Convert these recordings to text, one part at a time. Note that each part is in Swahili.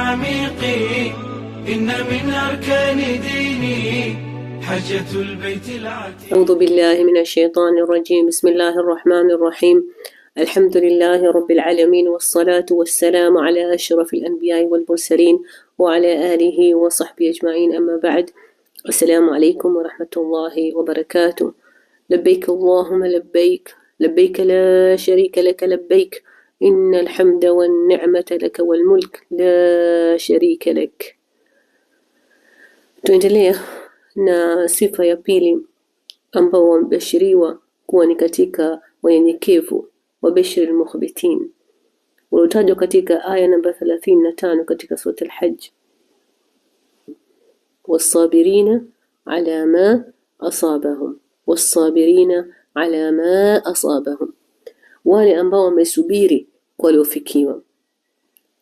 عميق إن من أركان ديني حجة البيت العتيق. أعوذ بالله من الشيطان الرجيم. بسم الله الرحمن الرحيم. الحمد لله رب العالمين، والصلاة والسلام على أشرف الأنبياء والمرسلين وعلى آله وصحبه أجمعين، أما بعد. السلام عليكم ورحمة الله وبركاته. لبيك اللهم لبيك، لبيك لا شريك لك لبيك، إن الحمد والنعمة لك والملك لا شريك لك. Tuendelea na sifa ya pili ambao wamebashiriwa kuwa ni katika wanyenyekevu, wabashiri al-mukhbitin, ulotajwa katika aya namba 35 katika sura al-Hajj. والصابرين على ما أصابهم، والصابرين على ما أصابهم، wale ambao wamesubiri kwa waliofikiwa.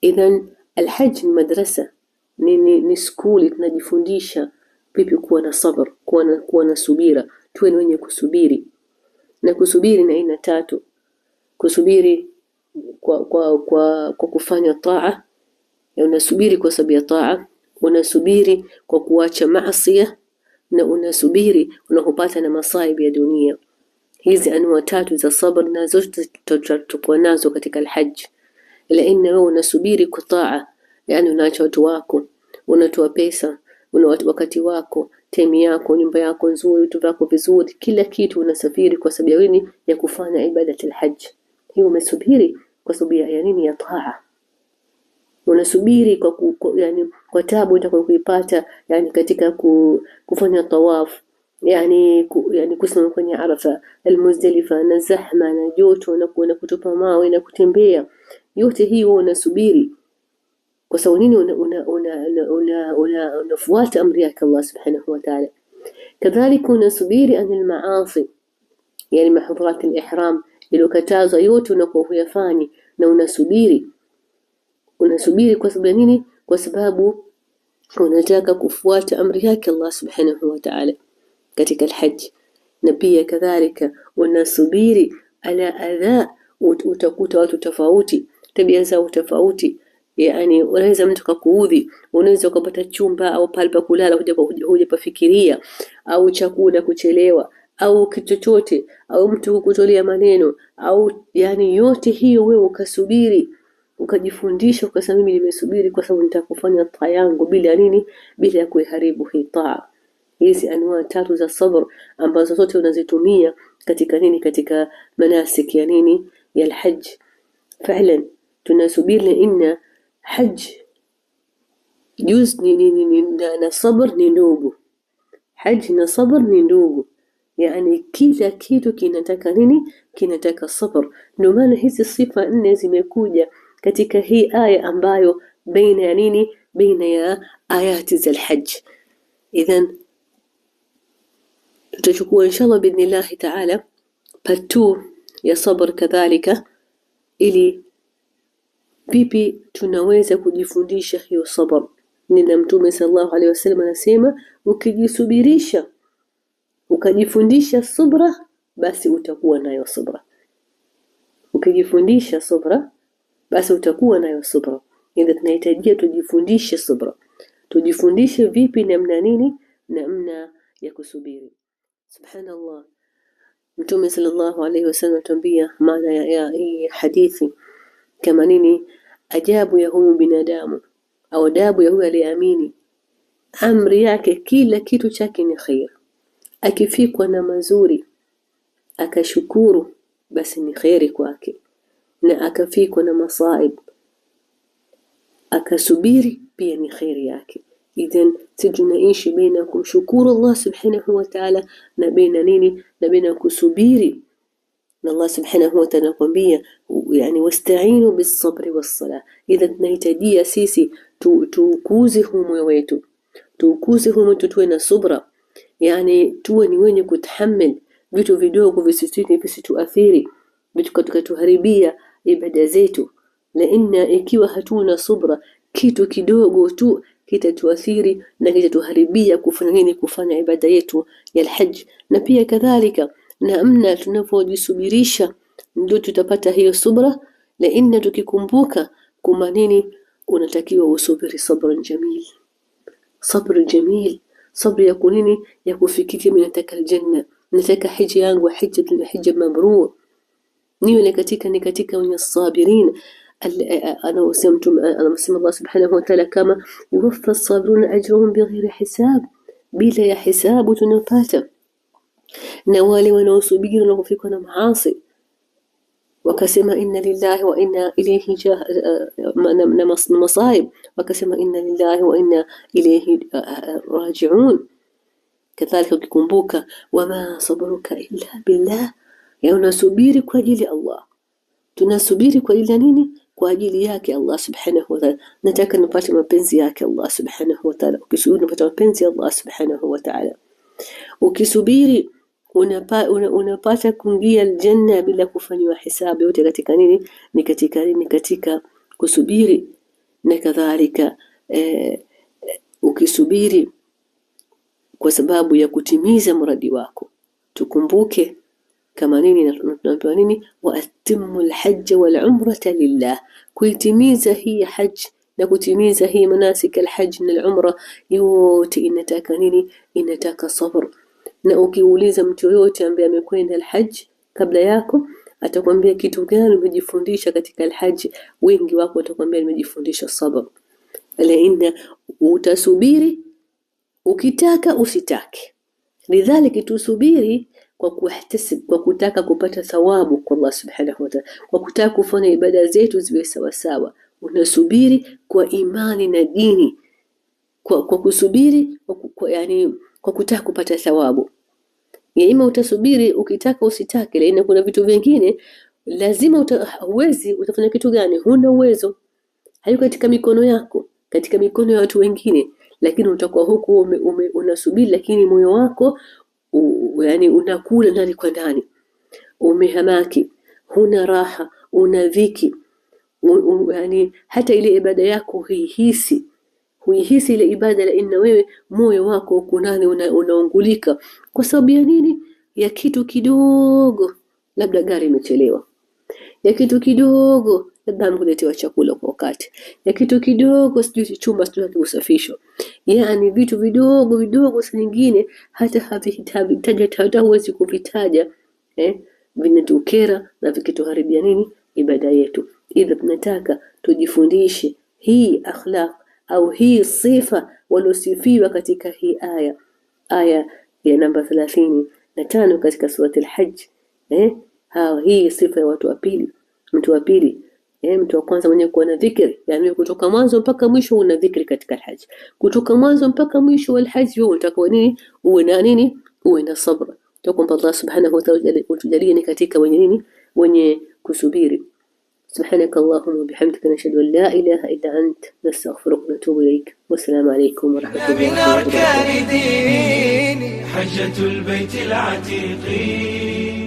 Idhan al-Hajj ni madrasa, ni skuli, tunajifundisha vipi kuwa na sabr, kuwa na subira, tuwe ni wenye kusubiri. Na kusubiri na aina tatu: kusubiri kwa kufanya taa, unasubiri kwa sababu ya taa, unasubiri kwa kuacha maasi, na unasubiri unapopata na masaibu ya dunia. Hizi aina tatu za sabr na zote tutakuwa nazo katika al-Hajj. Ila inna wewe unasubiri kwa taa, yani unaacha watu wako, unatoa pesa, una wakati wako, time yako, nyumba yako nzuri, vitu vyako vizuri, kila kitu unasafiri kwa sababu ya nini? Ya kufanya ibada al-Hajj. Hiyo umesubiri kwa sababu ya nini? Ya taa. Unasubiri kwa taabu utakayoipata, yani katika kufanya tawaf, yani kusimama kwenye Arafa, al-Muzdalifa, na zahma na joto na kutupa mawe na kutembea. Yote hiyo unasubiri kwa sababu nini? unafuata amri yake Allah subhanahu wa ta'ala. Kadhalika unasubiri anil maasi, yani mahdhurat al-ihram, iliyokatazwa yote unapoyafanya, na unasubiri kwa sababu nini? Kwa sababu unataka kufuata amri yake Allah subhanahu wa ta'ala katika al-Hajj. Na pia kadhalika unasubiri ala adha, utakuta watu tofauti, tabia zao tofauti, yani unaweza mtu kukuudhi, unaweza kupata chumba au pale pa kulala hujapafikiria, au chakula kuchelewa, au kitu chochote, au mtu kukutolea maneno, au yani yote hiyo wewe ukasubiri, ukajifundisha, ukasema mimi nimesubiri kwa sababu nitakufanya taa yangu bila nini? Bila ya kuiharibu hii taa. Hizi anwa tatu za sabr ambazo zote unazitumia katika nini? Katika manasik ya nini? Ya al-Hajj. Fa'lan tunasubiri inna Hajj juz na sabr ni ndugu. Hajj na sabr ni ndugu, yani kila kitu kinataka nini? Kinataka sabr. Ndio maana hizi sifa nne zimekuja katika hii aya ambayo baina ya nini? Baina ya ayati za al-Hajj. Idhan tutachukua inshallah biidhnillah ta'ala part 2 ya sabr kadhalika, ili vipi tunaweza kujifundisha hiyo sabr. Nina Mtume sallallahu alaihi wasallam anasema, ukijisubirisha ukajifundisha subra, basi utakuwa nayo subra. Ukijifundisha subra, basi utakuwa nayo subra. Ndio tunahitaji tujifundishe subra. Tujifundishe vipi? Namna nini? Namna ya kusubiri. Subhanallah. Mtume sallallahu alaihi wasallam tuambia maana ya hii hadithi kama nini? Ajabu ya huyu binadamu, au adabu ya huyu aliyeamini, amri yake kila kitu chake ni khair. Akifikwa na mazuri akashukuru, basi ni khairi kwake, na akafikwa na masaib akasubiri, pia ni khairi yake. Idhan tunaishi baina kumshukuru Allah subhanahu wa ta'ala na baina nini? Na baina kusubiri. Na Allah subhanahu wa ta'ala anakuambia yani wasta'inu bis-sabri was-salah. Idhan tunahitaji sisi tukuze moyo wetu, tukuze moyo wetu, tuwe na subra, yani tuwe ni wenye kutahammel vitu vidogo visituathiri, vitu tukatuharibia ibada zetu. Laina ikiwa hatuna subra, kitu kidogo tu kitatuathiri na kitatuharibia kufanya nini? Kufanya ibada yetu ya al-Hajj. Na pia kadhalika namna tunapojisubirisha ndio tutapata hiyo subra. Laina tukikumbuka kuma nini? unatakiwa usubiri sabran jamil, sabr jamil, sabri ya kunini, ya kufikiri mimi nataka aljanna, nataka hija yangu hija mabrur, niwe katika wenye sabirin. anasema Allah subhanahu wa ta'ala, kama yuwaffa as-sabiruna ajrahum bighayri hisab, bila ya hisabu tunapata. Na wale wanaosubiri wanapofikwa na maasi wakasema inna lillahi wa inna ilayhi masaib, wakasema inna lillahi wa inna ilayhi raji'un. Kadhalika ukikumbuka wama sabruka illa billah, ya unasubiri kwa ajili ya Allah. Tunasubiri kwa ajili ya nini? Kwa ajili yake Allah subhanahu wa ta'ala. Nataka nipate mapenzi yake Allah subhanahu wa ta'ala. Ukisubiri unapata mapenzi ya Allah subhanahu wa ta'ala. Ukisubiri unapata kuingia aljanna bila kufanywa hisabu yote. Katika nini? Ni katika kusubiri. Na kadhalika ukisubiri kwa sababu ya kutimiza mradi wako, tukumbuke kama nini na tunapewa nini, wa atimmu alhajj wal umrata lillah, kuitimiza hii hajj na kutimiza hii manasik alhajj na alumra yote inataka nini? Inataka sabr. Na ukiuliza mtu yote ambaye amekwenda alhajj kabla yako, atakwambia kitu gani umejifundisha katika alhajj, wengi wako watakwambia nimejifundisha sabr. Ala utasubiri ukitaka usitake. Lidhalika tusubiri kwa kuhtasib, kwa kutaka kupata thawabu kwa Allah subhanahu wa ta'ala, kwa kutaka kufanya ibada zetu ziwe sawa sawa. Unasubiri kwa imani na dini, kwa kusubiri yani kwa kutaka kupata thawabu. Ima utasubiri ukitaka usitake, lakini kuna vitu vingine lazima uwezi. Utafanya kitu gani? Huna uwezo, haiko katika mikono yako, katika mikono ya watu wengine. Lakini utakuwa huku unasubiri, lakini moyo wako yani unakula ndani kwa ndani, umehamaki, huna raha, una dhiki. Yani hata ile ibada yako huihisi ile ibada, la inna wewe moyo wako uko ndani unaungulika. Kwa sababu ya nini? Ya kitu kidogo, labda gari imechelewa, ya kitu kidogo, labda hamkuletewa chakula kwa wakati, ya kitu kidogo sijui chumba sijui kusafishwa. Yani vitu vidogo saa nyingine hata havihitaji, hata huwezi kuvitaja, vinatukera na vikituharibia nini? Ibada yetu. Ila tunataka tujifundishe hii akhlaq au hii sifa walosifiwa katika hii aya ya namba 35 katika surati al-Hajj. Hii sifa ya watu wa pili. Mtu wa pili, mtu wa kwanza mwenye kuwa na dhikri, yani kutoka mwanzo mpaka mwisho una dhikri katika al-Hajj. Kutoka mwanzo mpaka mwisho wa al-Hajj wewe utakuwa nini? Uwe na nini? Uwe na sabra. Tukomba Allah subhanahu wa ta'ala utujalie ni katika wenye nini? Wenye kusubiri. سبحانك اللهم وبحمدك نشهد أن لا إله إلا أنت نستغفرك ونتوب إليك والسلام عليكم ورحمة الله وبركاته. من أركان ديني حجة البيت العتيق.